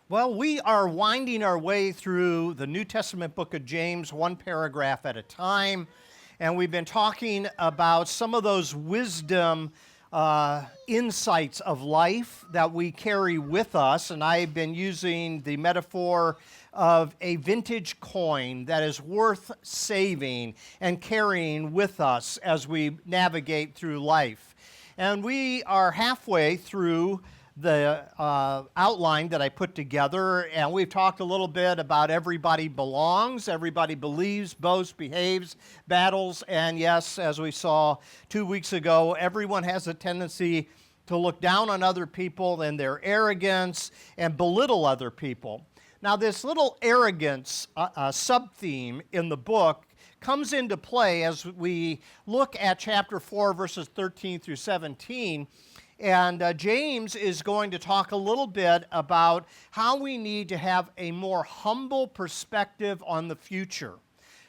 Well, we are winding our way through the New Testament book of James, one paragraph at a time. And we've been talking about some of those wisdom insights of life that we carry with us. And I've been using the metaphor of a vintage coin that is worth saving and carrying with us as we navigate through life. And we are halfway through the outline that I put together, and we've talked a little bit about everybody belongs, everybody believes, boasts, behaves, battles, and yes, as we saw 2 weeks ago, everyone has a tendency to look down on other people and their arrogance and belittle other people. Now, this little arrogance sub-theme in the book comes into play as we look at chapter 4, verses 13 through 17. And James is going to talk a little bit about how we need to have a more humble perspective on the future.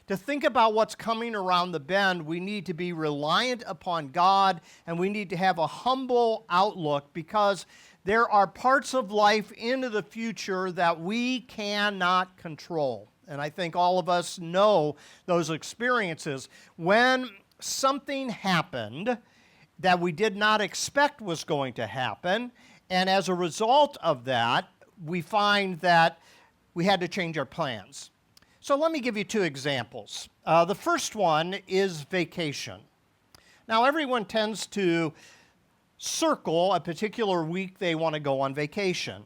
To think about what's coming around the bend, we need to be reliant upon God, and we need to have a humble outlook because there are parts of life into the future that we cannot control. And I think all of us know those experiences. When something happened that we did not expect was going to happen, and as a result of that, we find that we had to change our plans. So let me give you 2 examples. The first one is vacation. Now, everyone tends to circle a particular week they want to go on vacation.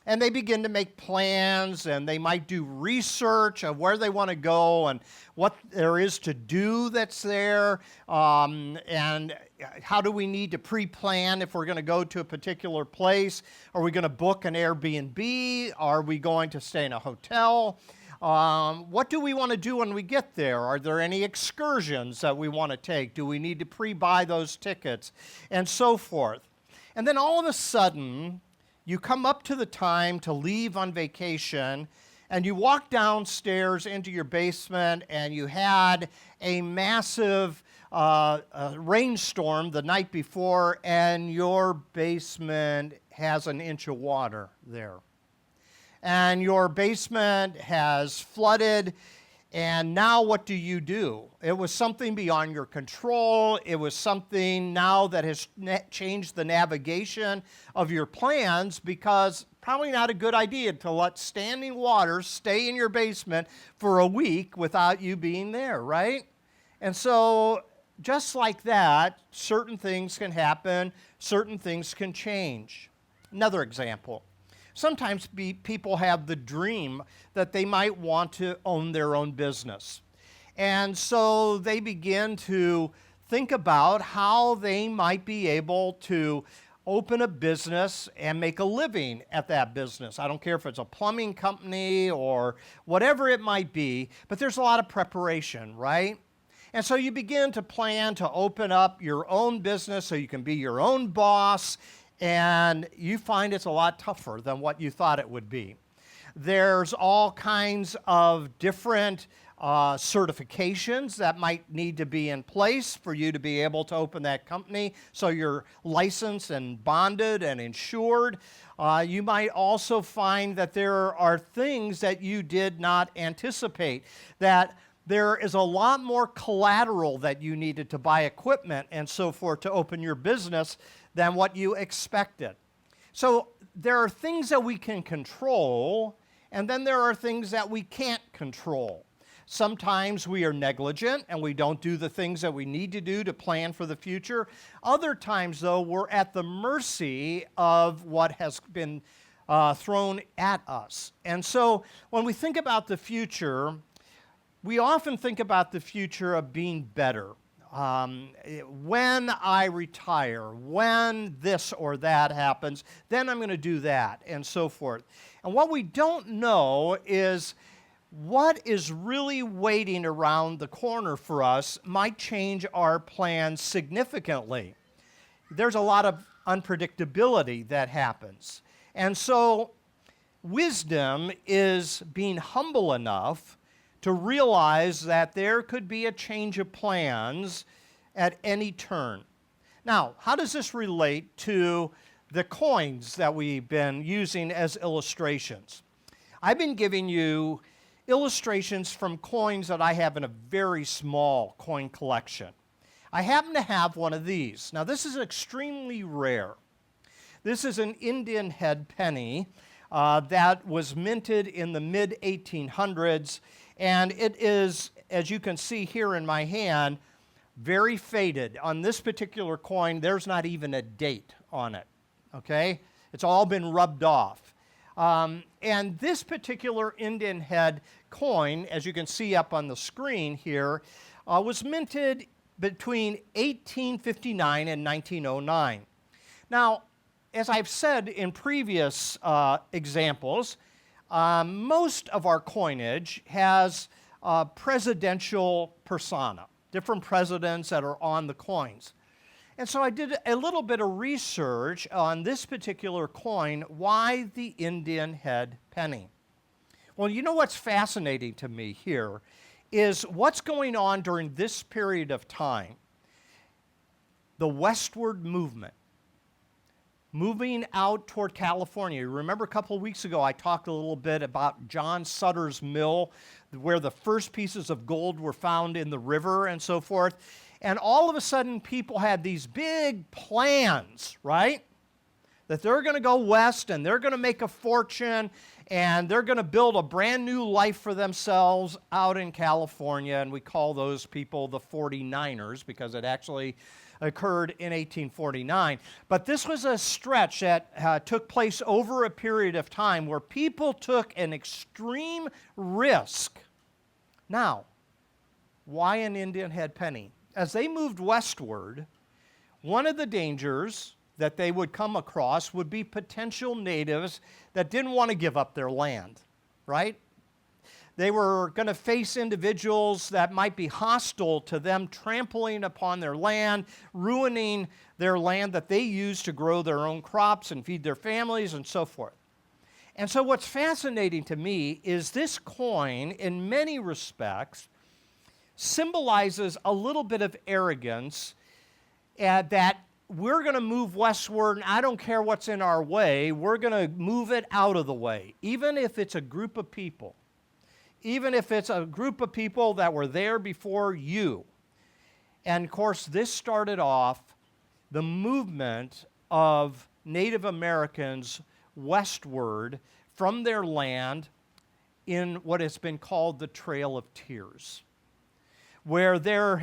And they begin to make plans, and they might do research of where they want to go and what there is to do that's there, and how do we need to pre-plan if we're going to go to a particular place. Are we going to book an Airbnb? Are we going to stay in a hotel? What do we want to do when we get there? Are there any excursions that we want to take? Do we need to pre-buy those tickets? And so forth. And then all of a sudden, you come up to the time to leave on vacation, and you walk downstairs into your basement, and you had a massive rainstorm the night before, and your basement has an inch of water there. And your basement has flooded, and now what do? It was something beyond your control. It was something now that has changed the navigation of your plans, because probably not a good idea to let standing water stay in your basement for a week without you being there, right? And so just like that, certain things can happen, certain things can change. Another example. Sometimes people have the dream that they might want to own their own business. And so they begin to think about how they might be able to open a business and make a living at that business. I don't care if it's a plumbing company or whatever it might be, but there's a lot of preparation, right? And so you begin to plan to open up your own business so you can be your own boss, and you find it's a lot tougher than what you thought it would be. There's all kinds of different certifications that might need to be in place for you to be able to open that company, so you're licensed and bonded and insured. You might also find that there are things that you did not anticipate, that there is a lot more collateral that you needed to buy equipment and so forth to open your business than what you expected. So there are things that we can control, and then there are things that we can't control. Sometimes we are negligent and we don't do the things that we need to do to plan for the future. Other times, though, we're at the mercy of what has been thrown at us. And so when we think about the future, we often think about the future of being better. When I retire, when this or that happens, then I'm going to do that, and so forth. And what we don't know is what is really waiting around the corner for us might change our plans significantly. There's a lot of unpredictability that happens. And so wisdom is being humble enough to realize that there could be a change of plans at any turn. Now, how does this relate to the coins that we've been using as illustrations. I've been giving you illustrations from coins that I have in a very small coin collection. I happen to have one of these. Now, this is extremely rare. This is an Indian head penny that was minted in the mid-1800s, and it is, as you can see here in my hand, very faded. On this particular coin, there's not even a date on it, okay? It's all been rubbed off. And this particular Indian head coin, as you can see up on the screen here, was minted between 1859 and 1909. Now, as I've said in previous examples, most of our coinage has presidential persona, different presidents that are on the coins. And so I did a little bit of research on this particular coin, why the Indian head penny. Well, you know what's fascinating to me here is what's going on during this period of time. The westward movement, moving out toward California. You remember a couple of weeks ago I talked a little bit about John Sutter's mill, where the first pieces of gold were found in the river and so forth. And all of a sudden, people had these big plans, right? That they're going to go west and they're going to make a fortune and they're going to build a brand new life for themselves out in California. And we call those people the 49ers because it actually occurred in 1849. But this was a stretch that took place over a period of time where people took an extreme risk. Now, why an Indian head penny? As they moved westward, one of the dangers that they would come across would be potential natives that didn't want to give up their land, right? They were going to face individuals that might be hostile to them, trampling upon their land, ruining their land that they use to grow their own crops and feed their families and so forth. And so what's fascinating to me is this coin, in many respects, symbolizes a little bit of arrogance that we're going to move westward, and I don't care what's in our way. We're going to move it out of the way, even if it's a group of people. Even if it's a group of people that were there before you. And of course, this started off the movement of Native Americans westward from their land in what has been called the Trail of Tears, where there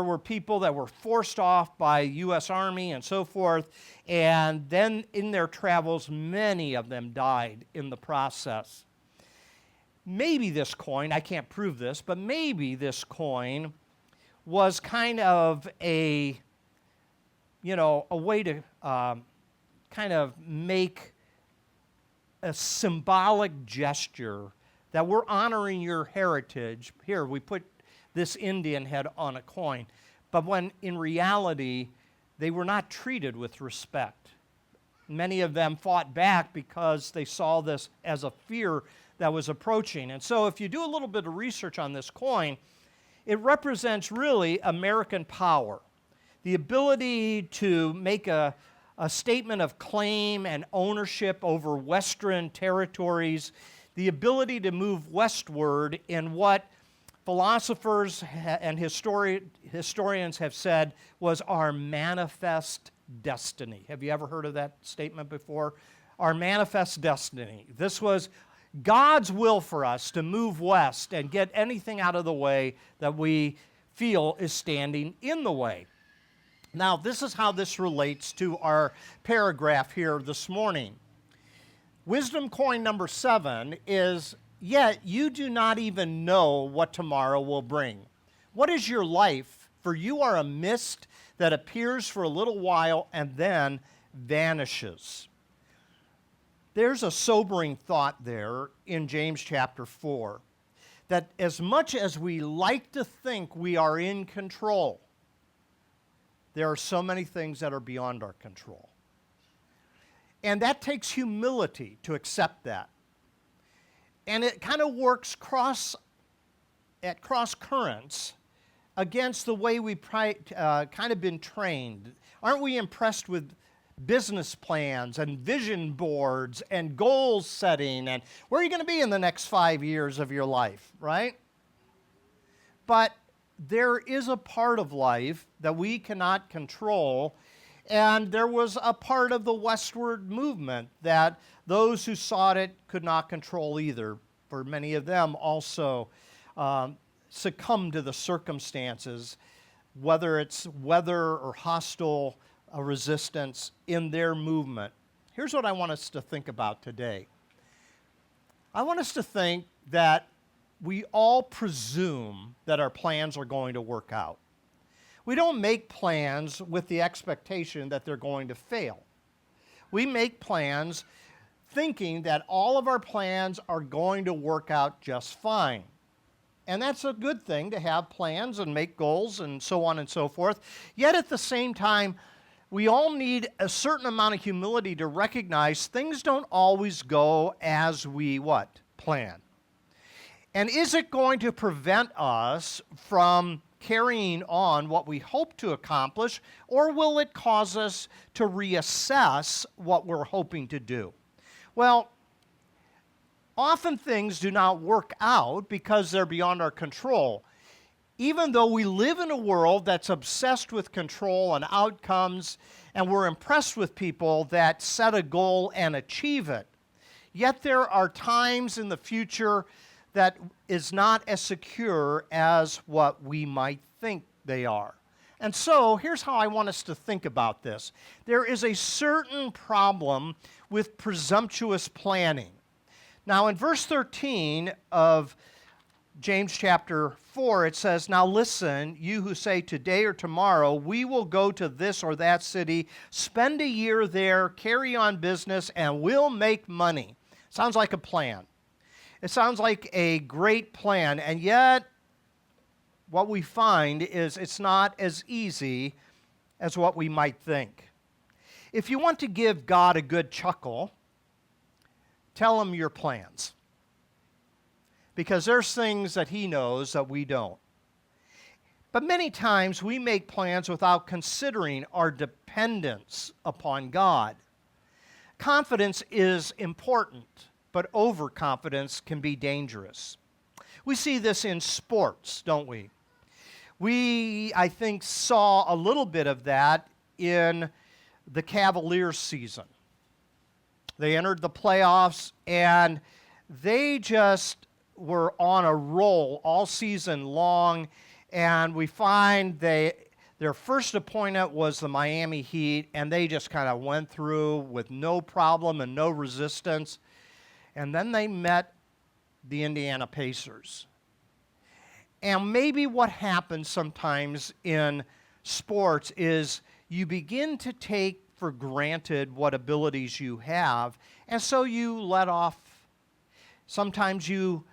were people that were forced off by U.S. Army and so forth, and then in their travels, many of them died in the process. Maybe this coin, I can't prove this, but maybe this coin was kind of a way to kind of make a symbolic gesture that we're honoring your heritage. Here, we put this Indian head on a coin. But when in reality, they were not treated with respect. Many of them fought back because they saw this as a fear that was approaching. And so if you do a little bit of research on this coin, it represents really American power. The ability to make a statement of claim and ownership over Western territories, the ability to move westward in what philosophers and historians have said was our manifest destiny. Have you ever heard of that statement before? Our manifest destiny. This was God's will for us to move west and get anything out of the way that we feel is standing in the way. Now, this is how this relates to our paragraph here this morning. Wisdom coin number 7 is, yet you do not even know what tomorrow will bring. What is your life? For you are a mist that appears for a little while and then vanishes. There's a sobering thought there in James chapter 4, that as much as we like to think we are in control, there are so many things that are beyond our control. And that takes humility to accept that. And it kind of works at cross currents against the way we kind of been trained. Aren't we impressed with business plans and vision boards and goal setting and where are you going to be in the next 5 years of your life, right? But there is a part of life that we cannot control, and there was a part of the westward movement that those who sought it could not control either. For many of them also succumbed to the circumstances, whether it's weather or hostile resistance in their movement. Here's what I want us to think about today. I want us to think that we all presume that our plans are going to work out. We don't make plans with the expectation that they're going to fail. We make plans thinking that all of our plans are going to work out just fine. And that's a good thing, to have plans and make goals and so on and so forth. Yet at the same time, we all need a certain amount of humility to recognize things don't always go as we what? Plan. And is it going to prevent us from carrying on what we hope to accomplish, or will it cause us to reassess what we're hoping to do? Well, often things do not work out because they're beyond our control. Even though we live in a world that's obsessed with control and outcomes, and we're impressed with people that set a goal and achieve it, yet there are times in the future that is not as secure as what we might think they are. And so here's how I want us to think about this. There is a certain problem with presumptuous planning. Now in verse 13 of James chapter 4, it says, "Now listen, you who say today or tomorrow, we will go to this or that city, spend a year there, carry on business, and we'll make money." Sounds like a plan. It sounds like a great plan, and yet what we find is it's not as easy as what we might think. If you want to give God a good chuckle, tell him your plans. Because there's things that he knows that we don't. But many times we make plans without considering our dependence upon God. Confidence is important, but overconfidence can be dangerous. We see this in sports, don't we? We, I think, saw a little bit of that in the Cavaliers season. They entered the playoffs, and they just were on a roll all season long, and we find their first opponent was the Miami Heat, and they just kind of went through with no problem and no resistance. And then they met the Indiana Pacers. And maybe what happens sometimes in sports is you begin to take for granted what abilities you have, and so you let off. Sometimes you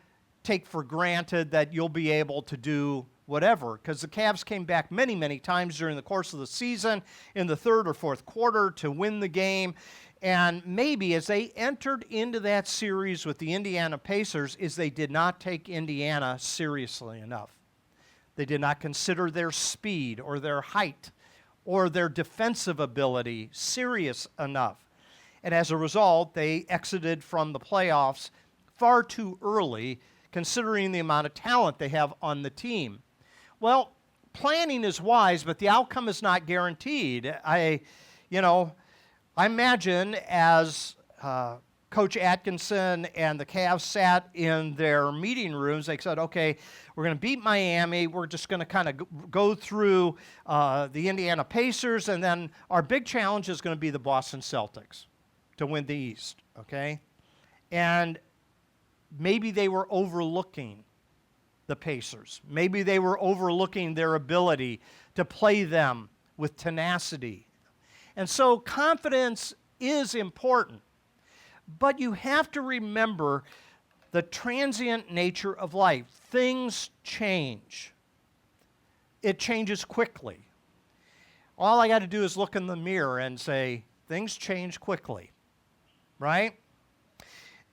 take for granted that you'll be able to do whatever, because the Cavs came back many, many times during the course of the season in the third or fourth quarter to win the game. And maybe as they entered into that series with the Indiana Pacers, is they did not take Indiana seriously enough. They did not consider their speed or their height or their defensive ability serious enough. And as a result, they exited from the playoffs far too early, considering the amount of talent they have on the team. Well, planning is wise, but the outcome is not guaranteed. I imagine as Coach Atkinson and the Cavs sat in their meeting rooms, they said, okay, we're going to beat Miami. We're just going to kind of go through the Indiana Pacers, and then our big challenge is going to be the Boston Celtics to win the East, okay? And maybe they were overlooking the Pacers. Maybe they were overlooking their ability to play them with tenacity. And so confidence is important, but you have to remember the transient nature of life. Things change. It changes quickly. All I got to do is look in the mirror and say, things change quickly, right?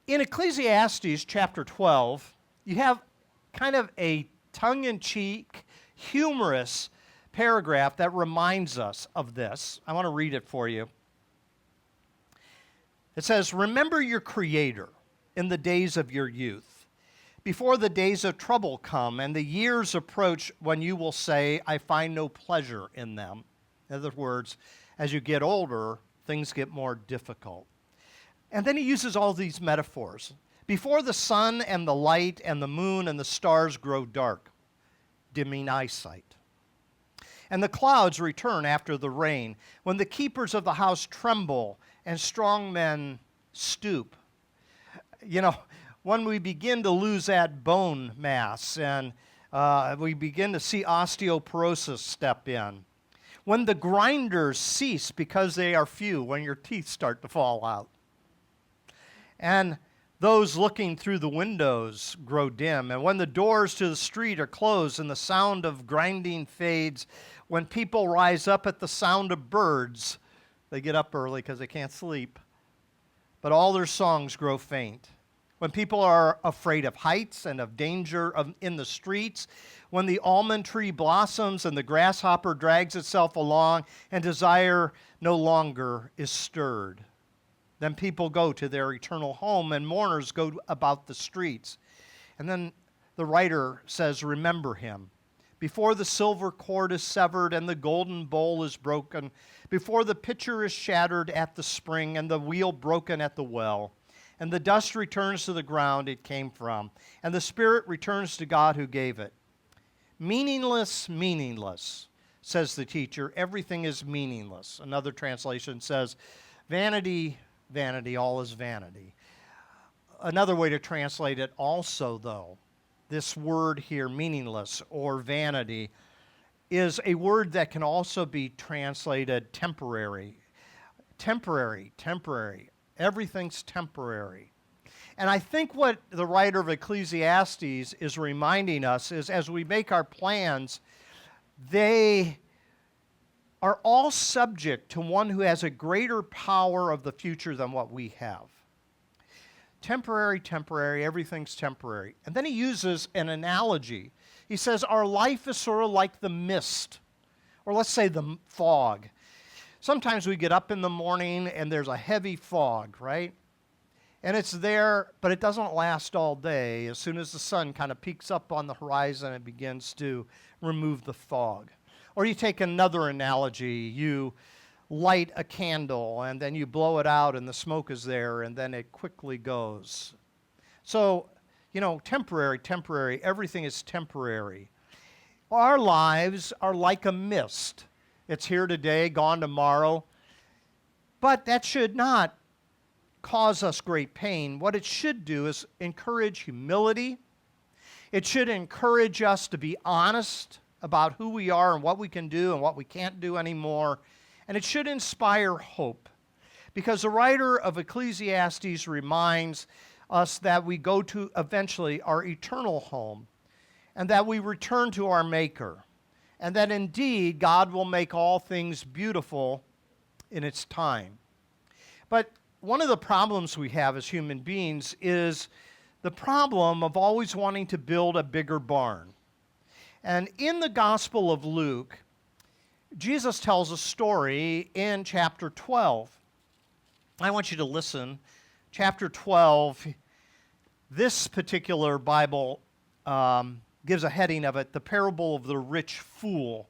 In Ecclesiastes chapter 12, you have kind of a tongue-in-cheek, humorous paragraph that reminds us of this. I want to read it for you. It says, remember your Creator in the days of your youth, before the days of trouble come and the years approach when you will say, I find no pleasure in them. In other words, as you get older, things get more difficult. And then he uses all these metaphors. Before the sun and the light and the moon and the stars grow dark, dimming eyesight. And the clouds return after the rain, when the keepers of the house tremble and strong men stoop. You know, when we begin to lose that bone mass and we begin to see osteoporosis step in. When the grinders cease because they are few, when your teeth start to fall out. And those looking through the windows grow dim. And when the doors to the street are closed and the sound of grinding fades, when people rise up at the sound of birds, they get up early because they can't sleep, but all their songs grow faint. When people are afraid of heights and of danger in the streets, when the almond tree blossoms and the grasshopper drags itself along and desire no longer is stirred, then people go to their eternal home and mourners go about the streets. And then the writer says, remember him. Before the silver cord is severed and the golden bowl is broken, before the pitcher is shattered at the spring and the wheel broken at the well, and the dust returns to the ground it came from, and the spirit returns to God who gave it. Meaningless, meaningless, says the teacher. Everything is meaningless. Another translation says, vanity, vanity, all is vanity. Another way to translate it also, though, this word here, meaningless or vanity, is a word that can also be translated temporary. Temporary, temporary. Everything's temporary. And I think what the writer of Ecclesiastes is reminding us is as we make our plans, they are all subject to one who has a greater power of the future than what we have. Temporary, temporary, everything's temporary. And then he uses an analogy. He says our life is sort of like the mist, or let's say the fog. Sometimes we get up in the morning and there's a heavy fog, right? And it's there, but it doesn't last all day. As soon as the sun kind of peeks up on the horizon, it begins to remove the fog. Or you take another analogy. You light a candle and then you blow it out and the smoke is there and then it quickly goes. So, temporary, temporary, everything is temporary. Our lives are like a mist. It's here today, gone tomorrow. But that should not cause us great pain. What it should do is encourage humility. It should encourage us to be honest about who we are and what we can do and what we can't do anymore. And it should inspire hope, because the writer of Ecclesiastes reminds us that we go to eventually our eternal home and that we return to our Maker, and that indeed God will make all things beautiful in its time. But one of the problems we have as human beings is the problem of always wanting to build a bigger barn. And in the Gospel of Luke, Jesus tells a story in chapter 12. I want you to listen. Chapter 12, this particular Bible gives a heading of it, the parable of the rich fool.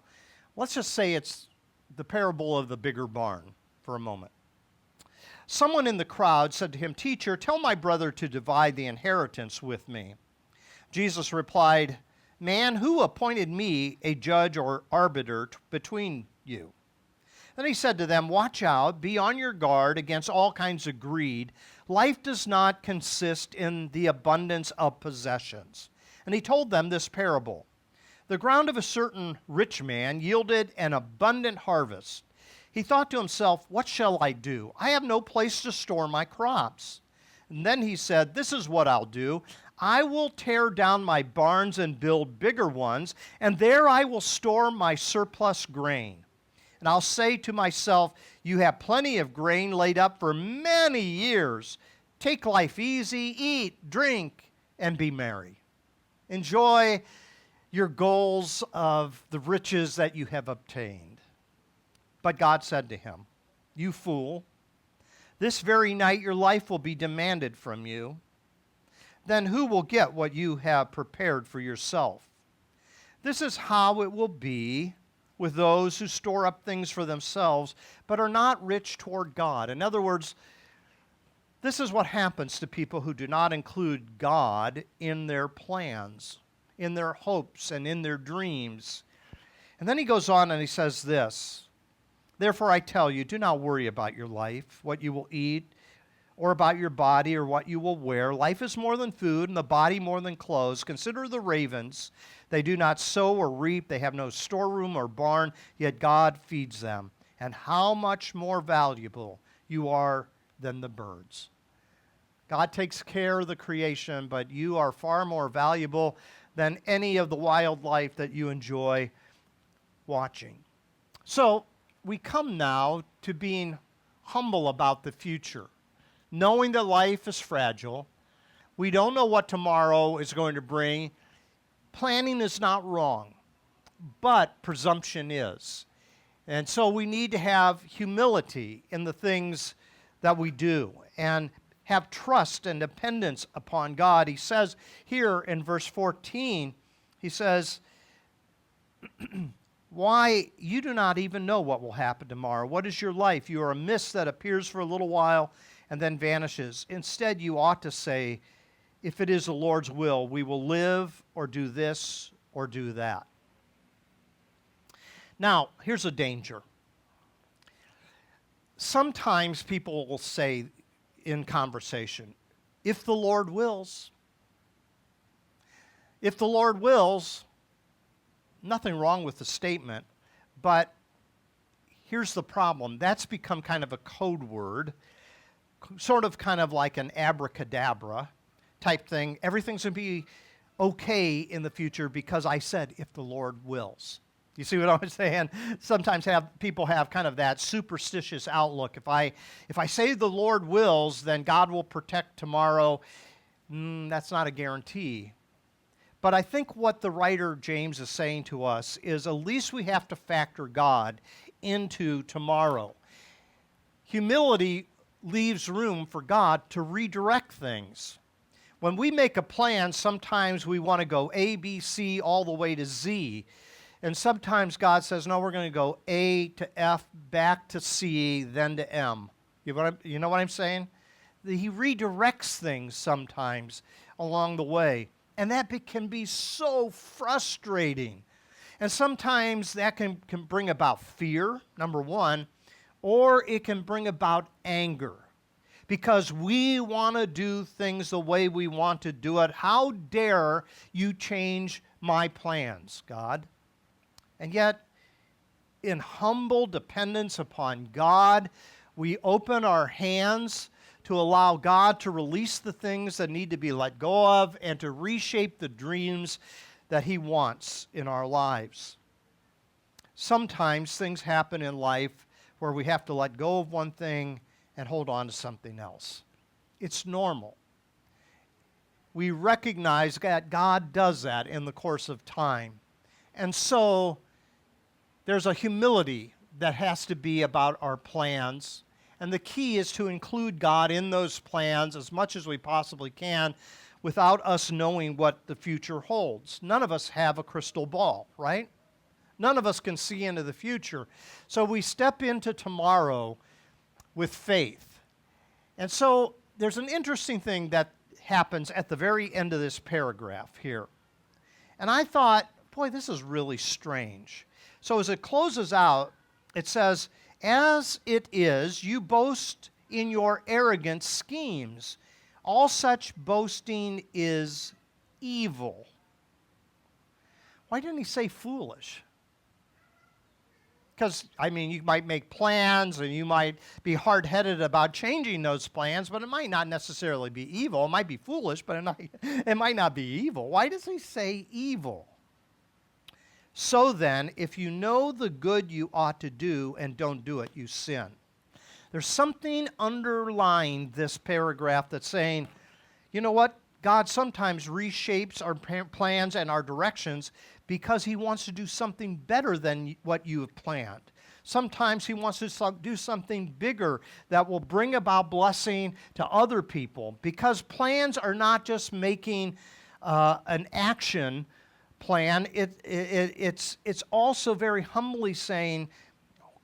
Let's just say it's the parable of the bigger barn for a moment. Someone in the crowd said to him, "Teacher, tell my brother to divide the inheritance with me." Jesus replied, "Man, who appointed me a judge or arbiter between you?" Then he said to them, "Watch out, be on your guard against all kinds of greed. Life does not consist in the abundance of possessions." And he told them this parable. The ground of a certain rich man yielded an abundant harvest. He thought to himself, "What shall I do? I have no place to store my crops." And then he said, "This is what I'll do. I will tear down my barns and build bigger ones, and there I will store my surplus grain. And I'll say to myself, you have plenty of grain laid up for many years. Take life easy, eat, drink, and be merry." Enjoy your goals of the riches that you have obtained. But God said to him, "You fool, This very night your life will be demanded from you. Then who will get what you have prepared for yourself? This is how it will be with those who store up things for themselves, but are not rich toward God. In other words, this is what happens to people who do not include God in their plans, in their hopes, and in their dreams. And then he goes on and he says this, therefore I tell you, do not worry about your life, what you will eat, or about your body, or what you will wear. Life is more than food, and the body more than clothes. Consider the ravens. They do not sow or reap. They have no storeroom or barn, yet God feeds them. And how much more valuable you are than the birds. God takes care of the creation, but you are far more valuable than any of the wildlife that you enjoy watching. So we come now to being humble about the future, knowing that life is fragile. We don't know what tomorrow is going to bring. Planning is not wrong, but presumption is. And so we need to have humility in the things that we do and have trust and dependence upon God. He says here in verse 14, he says, why, you do not even know what will happen tomorrow. What is your life? You are a mist that appears for a little while and then vanishes. Instead, you ought to say, if it is the Lord's will, we will live or do this or do that. Now, here's a danger. Sometimes people will say in conversation, if the Lord wills. If the Lord wills, nothing wrong with the statement, but here's the problem. That's become kind of a code word, sort of kind of like an abracadabra type thing. Everything's going to be okay in the future because I said, if the Lord wills. You see what I'm saying? Sometimes people have kind of that superstitious outlook. If I say the Lord wills, then God will protect tomorrow. That's not a guarantee. But I think what the writer James is saying to us is at least we have to factor God into tomorrow. Humility leaves room for God to redirect things. When we make a plan, sometimes we want to go A, B, C, all the way to Z. And sometimes God says, no, we're going to go A to F, back to C, then to M. You know what I'm saying? He redirects things sometimes along the way. And that can be so frustrating. And sometimes that can bring about fear, number one, or it can bring about anger. Because we want to do things the way we want to do it. How dare you change my plans, God? And yet, in humble dependence upon God, we open our hands to allow God to release the things that need to be let go of and to reshape the dreams that He wants in our lives. Sometimes things happen in life where we have to let go of one thing and hold on to something else. It's normal. We recognize that God does that in the course of time. And so there's a humility that has to be about our plans. And the key is to include God in those plans as much as we possibly can without us knowing what the future holds. None of us have a crystal ball, right? None of us can see into the future. So we step into tomorrow with faith. And so there's an interesting thing that happens at the very end of this paragraph here. And I thought, boy, this is really strange. So as it closes out, it says, as it is, you boast in your arrogant schemes. All such boasting is evil. Why didn't he say foolish? Because, you might make plans and you might be hard-headed about changing those plans, but it might not necessarily be evil. It might be foolish, but it might not be evil. Why does he say evil? So then, if you know the good you ought to do and don't do it, you sin. There's something underlying this paragraph that's saying, you know what? God sometimes reshapes our plans and our directions because He wants to do something better than what you have planned. Sometimes he wants to do something bigger that will bring about blessing to other people, because plans are not just making an action plan. It's also very humbly saying,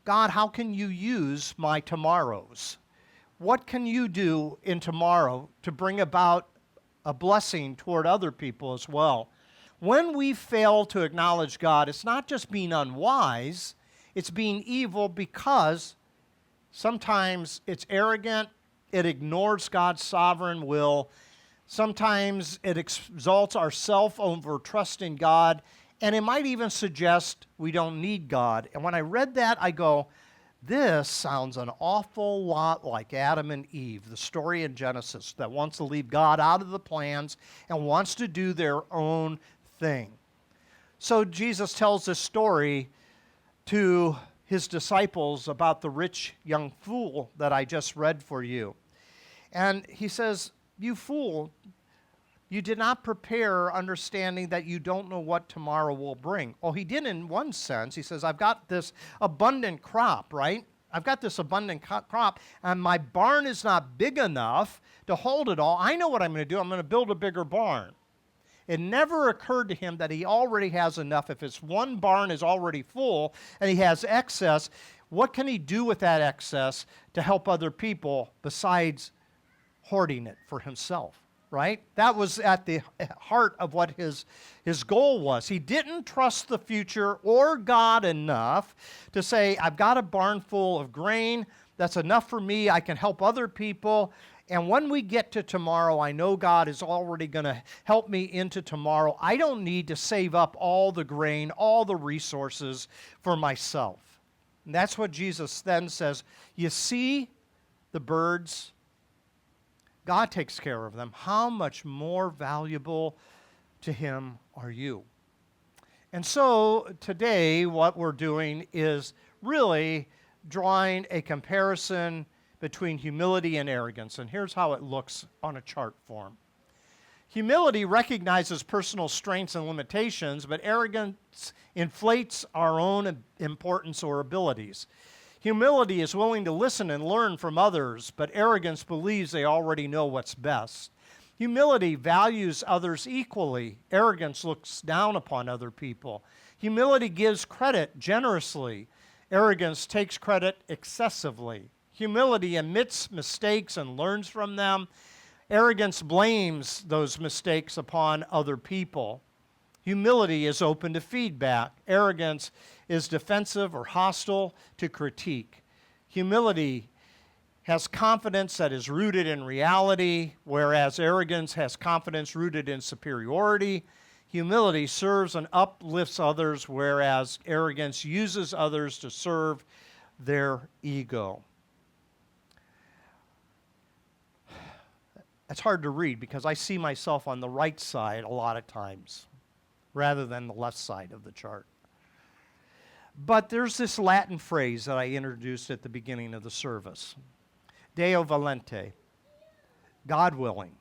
God, how can you use my tomorrows? What can you do in tomorrow to bring about a blessing toward other people as well? When we fail to acknowledge God, it's not just being unwise, it's being evil, because sometimes it's arrogant, it ignores God's sovereign will, sometimes it exalts ourselves over trusting God, and it might even suggest we don't need God. And when I read that, I go, this sounds an awful lot like Adam and Eve, the story in Genesis that wants to leave God out of the plans and wants to do their own thing. So Jesus tells this story to his disciples about the rich young fool that I just read for you. And he says, you fool, you did not prepare, understanding that you don't know what tomorrow will bring. Oh, he did in one sense. He says, I've got this abundant crop, right? I've got this abundant crop, and my barn is not big enough to hold it all. I know what I'm going to do. I'm going to build a bigger barn. It never occurred to him that he already has enough. If his one barn is already full and he has excess, what can he do with that excess to help other people besides hoarding it for himself? Right? That was at the heart of what his goal was. He didn't trust the future or God enough to say, I've got a barn full of grain. That's enough for me. I can help other people. And when we get to tomorrow, I know God is already going to help me into tomorrow. I don't need to save up all the grain, all the resources for myself. And that's what Jesus then says. You see the birds? God takes care of them. How much more valuable to him are you? And so today what we're doing is really drawing a comparison between humility and arrogance. And here's how it looks on a chart form. Humility recognizes personal strengths and limitations, but arrogance inflates our own importance or abilities. Humility is willing to listen and learn from others, but arrogance believes they already know what's best. Humility values others equally. Arrogance looks down upon other people. Humility gives credit generously. Arrogance takes credit excessively. Humility admits mistakes and learns from them. Arrogance blames those mistakes upon other people. Humility is open to feedback. Arrogance is defensive or hostile to critique. Humility has confidence that is rooted in reality, whereas arrogance has confidence rooted in superiority. Humility serves and uplifts others, whereas arrogance uses others to serve their ego. It's hard to read because I see myself on the right side a lot of times, rather than the left side of the chart. But there's this Latin phrase that I introduced at the beginning of the service. Deo volente, God willing.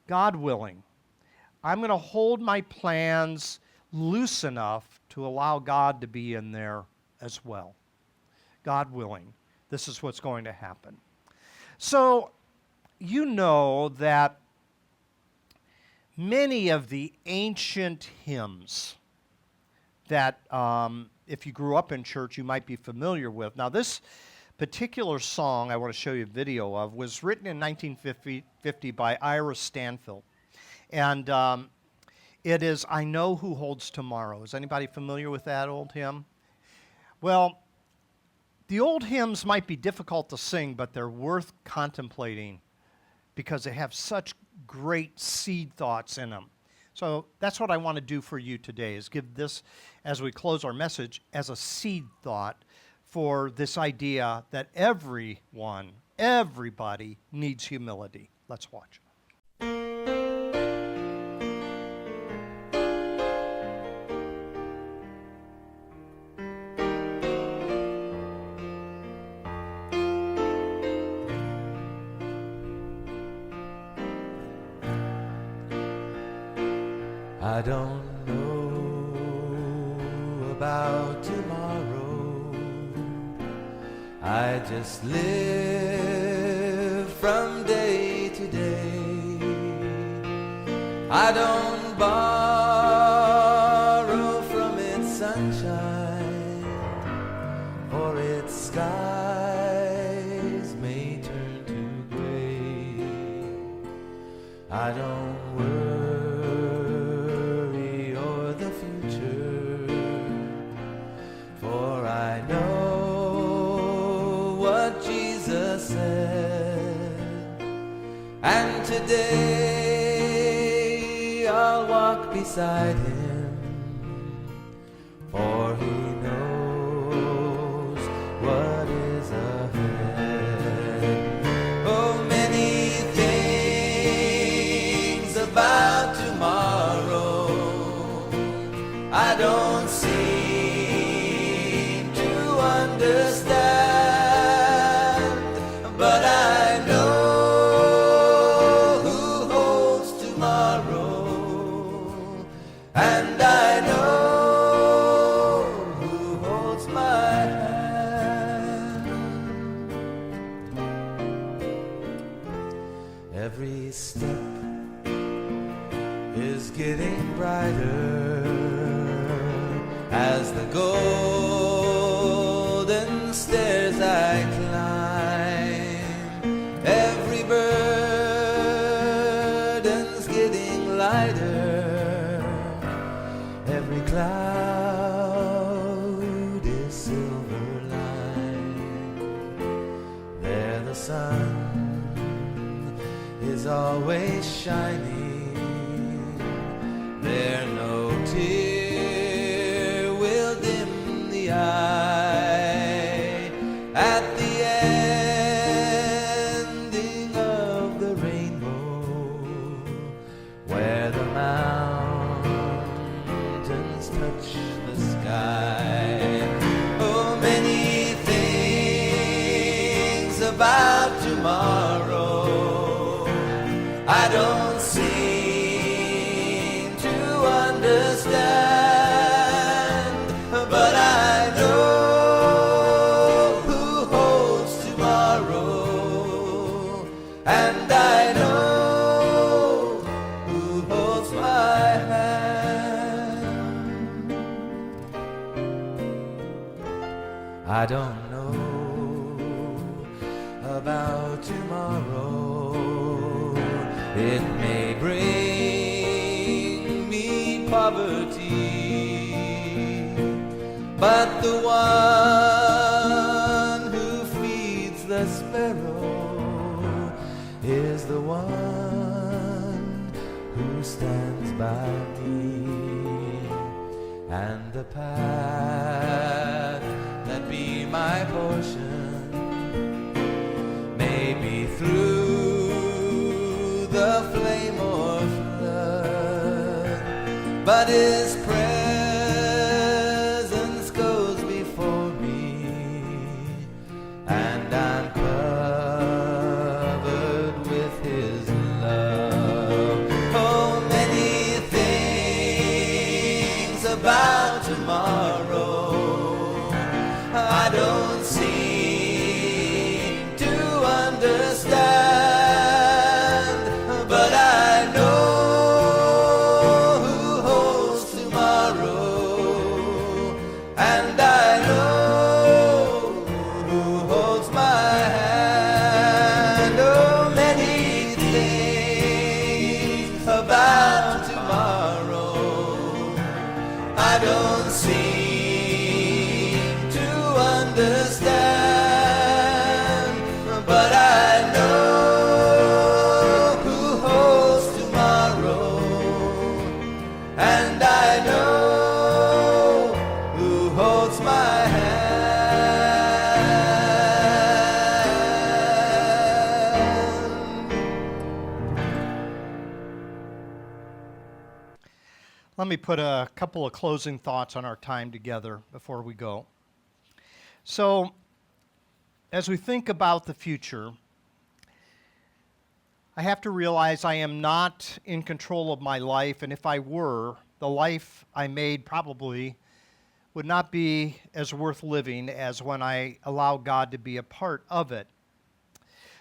God willing. I'm going to hold my plans loose enough to allow God to be in there as well. God willing. This is what's going to happen. So, you know that many of the ancient hymns that if you grew up in church, you might be familiar with. Now, this particular song I want to show you a video of was written in 1950 by Ira Stanfield. And it is, I Know Who Holds Tomorrow. Is anybody familiar with that old hymn? Well, the old hymns might be difficult to sing, but they're worth contemplating because they have such great seed thoughts in them. So that's what I want to do for you today, is give this, as we close our message, as a seed thought for this idea that everyone, everybody needs humility. Let's watch. I don't know about tomorrow, I just live from day to day. I don't borrow from its sunshine, for its skies may turn to gray. I don't worry o'er the future, for I know what Jesus said. And today I'll walk beside him, for he knows what is ahead. Oh, many things about tomorrow I don't seem to understand, but I know who holds tomorrow, and I know who holds my hand. Every step is getting brighter as the golden stairs I climb. Every burden's getting lighter, every cloud is silver lined. There the sun is always shining, there no tear will dim the eye. At the ending of the rainbow, where the mountains touch the sky. Oh, many things about tomorrow I don't seem to understand, but I know who holds tomorrow, and I know who holds my hand. I don't know about tomorrow. It may bring me poverty, but the one who feeds the sparrow is the one who stands by me. And the path that be my portion may be through the flame or flood, but his presence goes before me, and I'm covered with his love. Oh, many things about tomorrow I don't seem to understand, but I know who holds tomorrow, and I know who holds my hand. Oh, many things about tomorrow I don't seem to understand, but I know who holds tomorrow, and I know who holds my hand. Let me put a couple of closing thoughts on our time together before we go. So, as we think about the future, I have to realize I am not in control of my life, and if I were, the life I made probably would not be as worth living as when I allow God to be a part of it.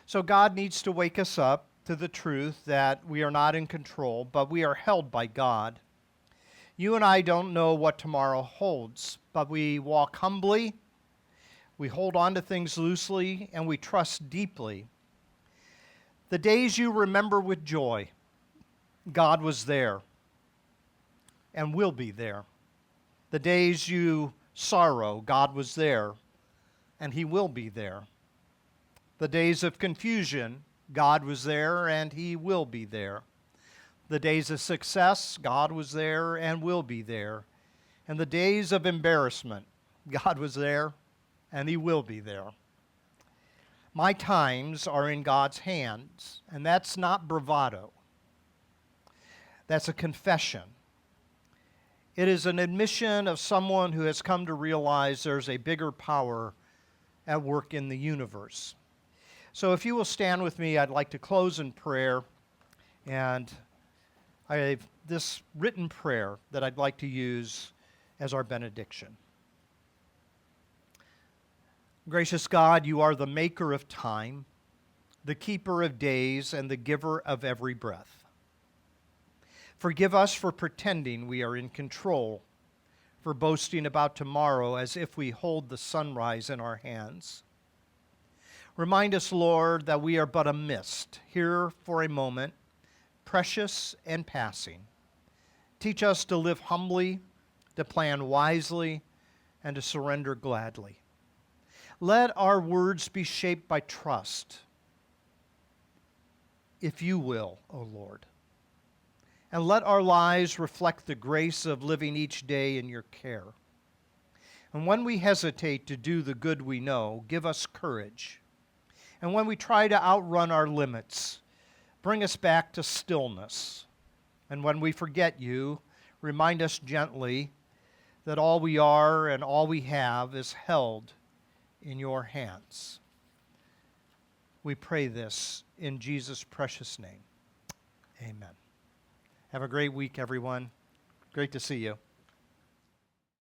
So God needs to wake us up to the truth that we are not in control, but we are held by God. You and I don't know what tomorrow holds, but we walk humbly, we hold on to things loosely, and we trust deeply. The days you remember with joy, God was there and will be there. The days you sorrow, God was there and He will be there. The days of confusion, God was there and He will be there. The days of success, God was there and will be there. And the days of embarrassment, God was there and He will be there. My times are in God's hands, and that's not bravado. That's a confession. It is an admission of someone who has come to realize there's a bigger power at work in the universe. So if you will stand with me, I'd like to close in prayer. And I have this written prayer that I'd like to use as our benediction. Gracious God, you are the maker of time, the keeper of days, and the giver of every breath. Forgive us for pretending we are in control, for boasting about tomorrow as if we hold the sunrise in our hands. Remind us, Lord, that we are but a mist, here for a moment, precious and passing. Teach us to live humbly, to plan wisely, and to surrender gladly. Let our words be shaped by trust, if you will, O Lord. And let our lives reflect the grace of living each day in your care. And when we hesitate to do the good we know, give us courage. And when we try to outrun our limits, bring us back to stillness. And when we forget you, remind us gently that all we are and all we have is held in your hands. We pray this in Jesus' precious name. Amen. Have a great week, everyone. Great to see you.